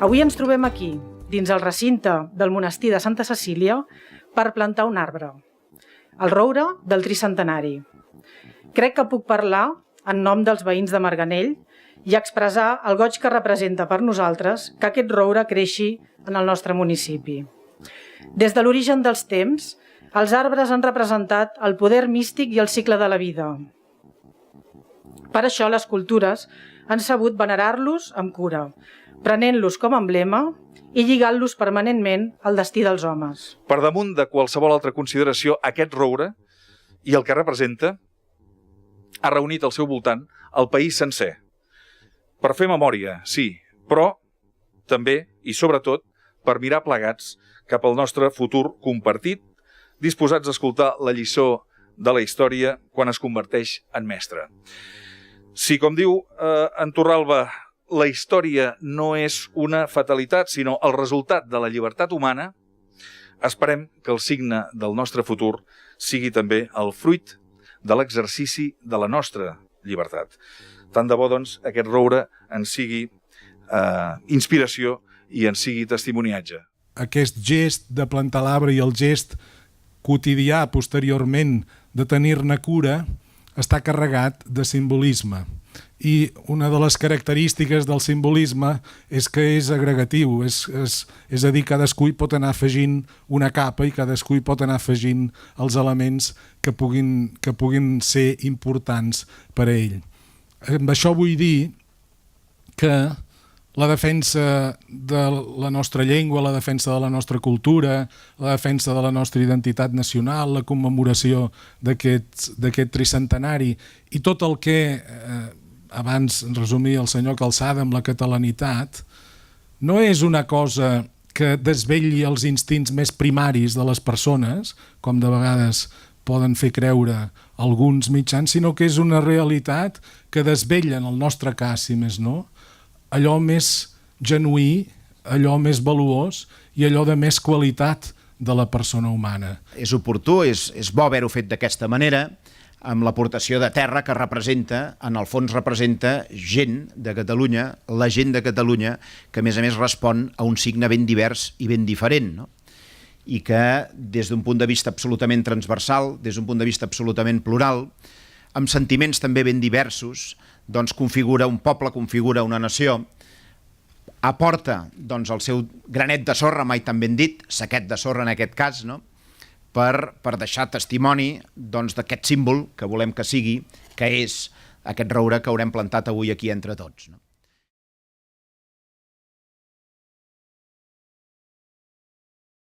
Avui ens trobem aquí, dins el recinte del monestir de Santa Cecília, per plantar un arbre, el roure del tricentenari. Crec que puc parlar en nom dels veïns de Marganell i expressar el goig que representa per nosaltres que aquest roure creixi en el nostre municipi. Des de l'origen dels temps, els arbres han representat el poder místic i el cicle de la vida. Per això les cultures han sabut venerar-los amb cura, prenent-los com a emblema i lligant-los permanentment al destí dels homes. Per damunt de qualsevol altra consideració, aquest roure i el que representa ha reunit al seu voltant el país sencer. Per fer memòria, sí, però també i sobretot per mirar plegats cap al nostre futur compartit, disposats a escoltar la lliçó de la història quan es converteix en mestre. Si, com diu en Torralba, la història no és una fatalitat, sinó el resultat de la llibertat humana, esperem que el signe del nostre futur sigui també el fruit de l'exercici de la nostra llibertat. Tant de bo, doncs, aquest roure ens sigui inspiració i ens sigui testimoniatge. Aquest gest de plantar l'arbre i el gest quotidià posteriorment de tenir-ne cura està carregat de simbolisme. I una de les característiques del simbolisme és que és agregatiu, és a dir, cadascú hi pot anar afegint una capa i cadascú hi pot anar afegint els elements que puguin ser importants per a ell. Amb això vull dir que la defensa de la nostra llengua, la defensa de la nostra cultura, la defensa de la nostra identitat nacional, la commemoració d'aquest tricentenari i tot el que abans resumia el senyor Calçada amb la catalanitat, no és una cosa que desvetlli els instints més primaris de les persones, com de vegades poden fer creure alguns mitjans, sinó que és una realitat que desvetlla, en el nostre cas, si més no, allò més genuí, allò més valuós i allò de més qualitat de la persona humana. És oportú, és bo haver-ho fet d'aquesta manera, amb l'aportació de terra que representa, en el fons representa gent de Catalunya, la gent de Catalunya, que a més respon a un signe ben divers i ben diferent, no? I que des d'un punt de vista absolutament transversal, des d'un punt de vista absolutament plural, amb sentiments també ben diversos, doncs configura un poble, configura una nació, aporta doncs, el seu granet de sorra, mai tan ben dit, saquet de sorra en aquest cas, no? per deixar testimoni doncs, d'aquest símbol que volem que sigui, que és aquest roure que haurem plantat avui aquí entre tots, no?